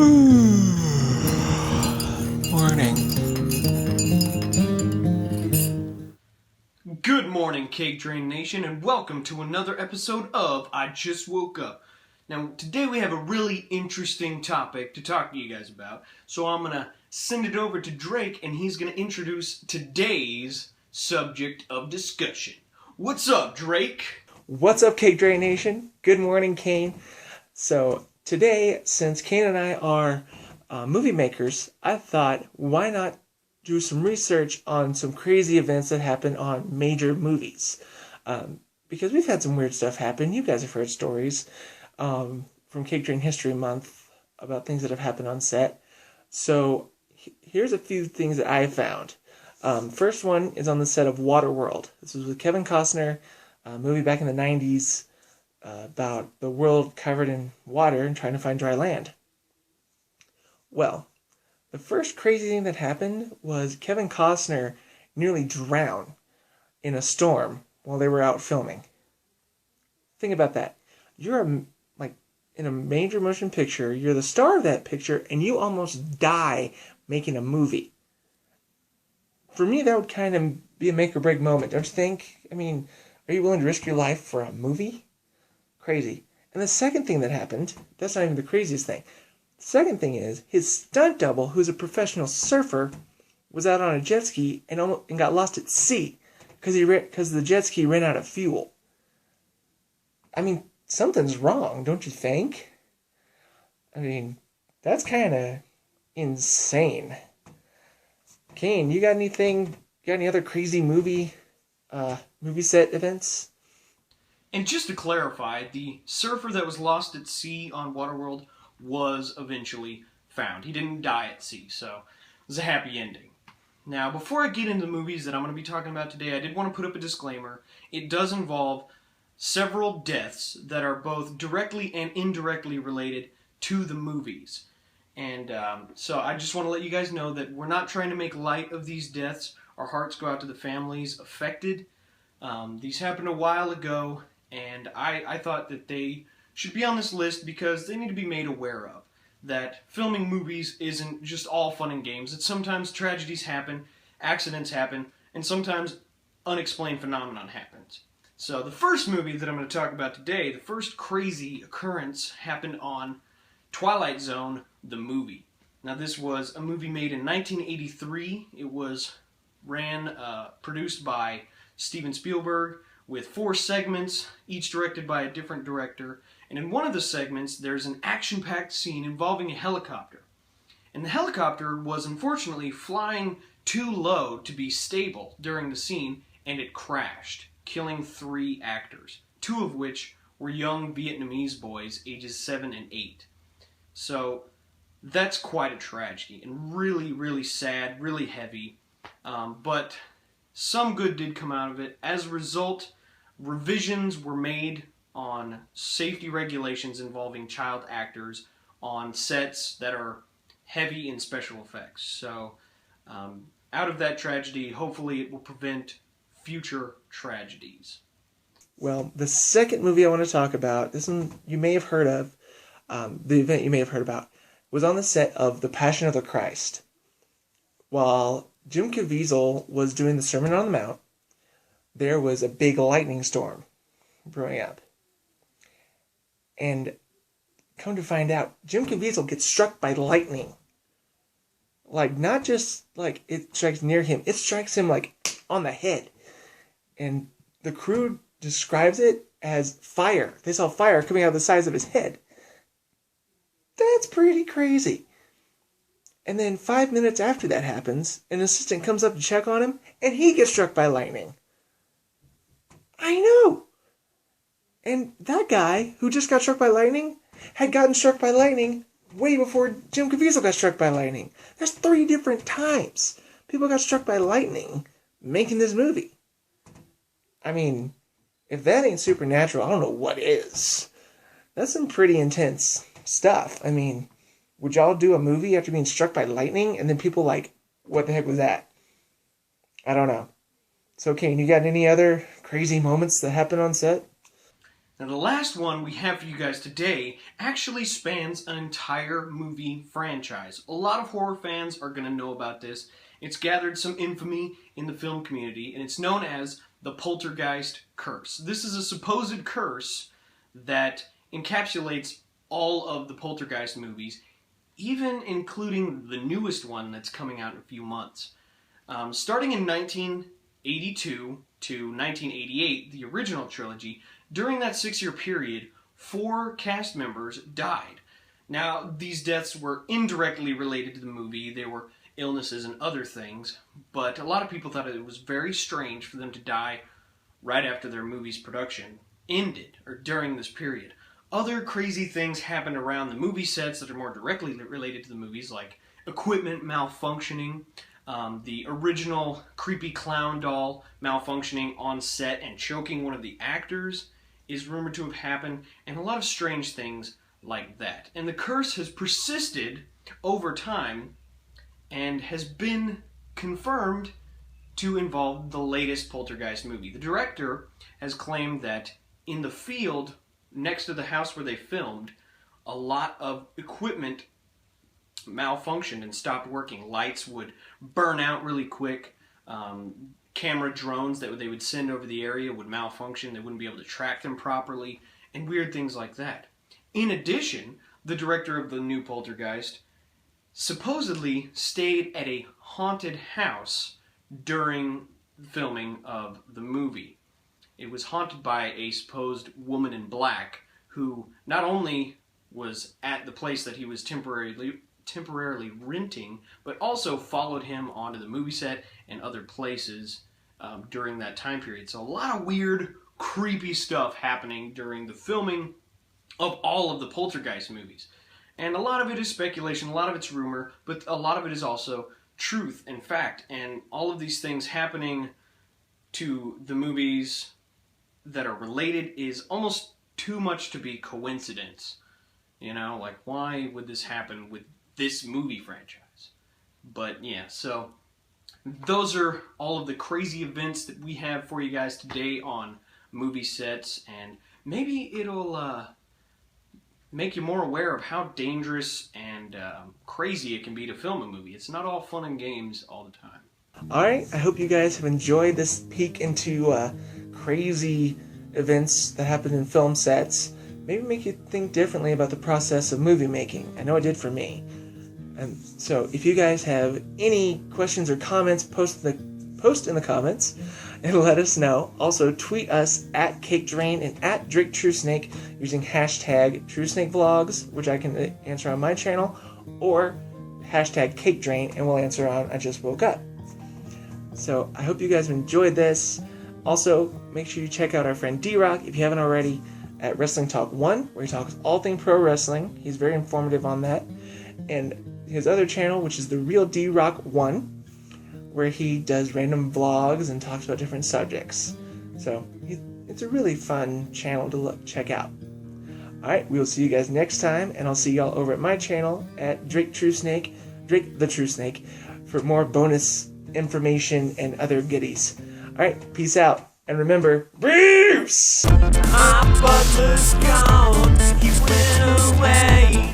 Morning. Good morning, CakeDrain Nation, and welcome to another episode of I Just Woke Up. Now, today we have a really interesting topic to talk to you guys about, so I'm going to send it over to Drake, and he's going to introduce today's subject of discussion. What's up, Drake? What's up, CakeDrain Nation? Good morning, Cain. So, today, since Cain and I are movie makers, I thought, why not do some research on some crazy events that happen on major movies? Because we've had some weird stuff happen. You guys have heard stories from CakeDrain History Month about things that have happened on set. So, here's a few things that I found. First one is on the set of Waterworld. This was with Kevin Costner, a movie back in the 90s about the world covered in water and trying to find dry land. Well, the first crazy thing that happened was Kevin Costner nearly drowned in a storm while they were out filming. Think about that. You're in a major motion picture, you're the star of that picture, and you almost die making a movie. For me, that would kind of be a make or break moment, don't you think? I mean, are you willing to risk your life for a movie? Crazy. And the second thing that happened, that's not even the craziest thing. The second thing is, his stunt double, who's a professional surfer, was out on a jet ski and got lost at sea because the jet ski ran out of fuel. I mean, something's wrong, don't you think? I mean, that's kind of insane. Cain, you got any other crazy movie set events? And just to clarify, the surfer that was lost at sea on Waterworld was eventually found. He didn't die at sea, so it was a happy ending. Now, before I get into the movies that I'm going to be talking about today, I did want to put up a disclaimer. It does involve several deaths that are both directly and indirectly related to the movies. And so I just want to let you guys know that we're not trying to make light of these deaths. Our hearts go out to the families affected. These happened a while ago, and I thought that they should be on this list because they need to be made aware of. That filming movies isn't just all fun and games. That sometimes tragedies happen, accidents happen, and sometimes unexplained phenomenon happens. So the first movie that I'm going to talk about today, the first crazy occurrence, happened on Twilight Zone, the movie. Now, this was a movie made in 1983. It was produced by Steven Spielberg with 4 segments, each directed by a different director. And in one of the segments, there's an action-packed scene involving a helicopter. And the helicopter was unfortunately flying too low to be stable during the scene, and it crashed, killing 3 actors, 2 of which were young Vietnamese boys, ages 7 and 8. So that's quite a tragedy, and really, really sad, really heavy. But some good did come out of it. As a result, revisions were made on safety regulations involving child actors on sets that are heavy in special effects. So out of that tragedy, hopefully it will prevent future tragedies. Well, the second movie I want to talk about, this one you may have heard of, the event you may have heard about, was on the set of The Passion of the Christ. While Jim Caviezel was doing the Sermon on the Mount, there was a big lightning storm brewing up. And come to find out, Jim Caviezel gets struck by lightning. Like, not just like it strikes near him, it strikes him like on the head. And the crew describes it as fire. They saw fire coming out of the sides of his head. That's pretty crazy. And then 5 minutes after that happens, an assistant comes up to check on him, and he gets struck by lightning. I know! And that guy, who just got struck by lightning, had gotten struck by lightning way before Jim Caviezel got struck by lightning. There's 3 different times people got struck by lightning making this movie. I mean, if that ain't supernatural, I don't know what is. That's some pretty intense stuff. I mean, would y'all do a movie after being struck by lightning and then people like, what the heck was that? I don't know. So, Cain, you got any other crazy moments that happened on set? Now, the last one we have for you guys today actually spans an entire movie franchise. A lot of horror fans are going to know about this. It's gathered some infamy in the film community, and it's known as the Poltergeist Curse. This is a supposed curse that encapsulates all of the Poltergeist movies, even including the newest one that's coming out in a few months. Starting in 1982 to 1988, the original trilogy, during that 6-year period, 4 cast members died. Now, these deaths were indirectly related to the movie. They were illnesses and other things, but a lot of people thought it was very strange for them to die right after their movie's production ended, or during this period. Other crazy things happened around the movie sets that are more directly related to the movies, like equipment malfunctioning, the original creepy clown doll malfunctioning on set and choking one of the actors is rumored to have happened, and a lot of strange things like that. And the curse has persisted over time and has been confirmed to involve the latest Poltergeist movie. The director has claimed that in the field next to the house where they filmed, a lot of equipment malfunctioned and stopped working. Lights would burn out really quick. Camera drones that they would send over the area would malfunction. They wouldn't be able to track them properly, and weird things like that. In addition, the director of the new Poltergeist supposedly stayed at a haunted house during filming of the movie. It was haunted by a supposed woman in black who not only was at the place that he was temporarily renting, but also followed him onto the movie set and other places during that time period. So a lot of weird, creepy stuff happening during the filming of all of the Poltergeist movies. And a lot of it is speculation, a lot of it's rumor, but a lot of it is also truth and fact. And all of these things happening to the movies that are related is almost too much to be coincidence. You know, like, why would this happen with this movie franchise? But yeah, so those are all of the crazy events that we have for you guys today on movie sets, and maybe it'll make you more aware of how dangerous and crazy it can be to film a movie. It's not all fun and games all the time. Alright, I hope you guys have enjoyed this peek into crazy events that happen in film sets. Maybe make you think differently about the process of movie making. I know it did for me. And so if you guys have any questions or comments, post in the comments and let us know. Also, tweet us at CakeDrain and at DrakeTrueSnake using hashtag TrueSnakeVlogs, which I can answer on my channel, or hashtag CakeDrain, and we'll answer on I Just Woke Up. So I hope you guys have enjoyed this. Also, make sure you check out our friend D-Rock, if you haven't already, at Wrestling Talk 1, where he talks all things pro wrestling. He's very informative on that. And his other channel, which is The Real D-Rock 1, where he does random vlogs and talks about different subjects. So, it's a really fun channel to check out. Alright, we will see you guys next time, and I'll see y'all over at my channel at Drake the True Snake, for more bonus information and other goodies. Alright, peace out. And remember, Bruce! My butler's gone, he went away.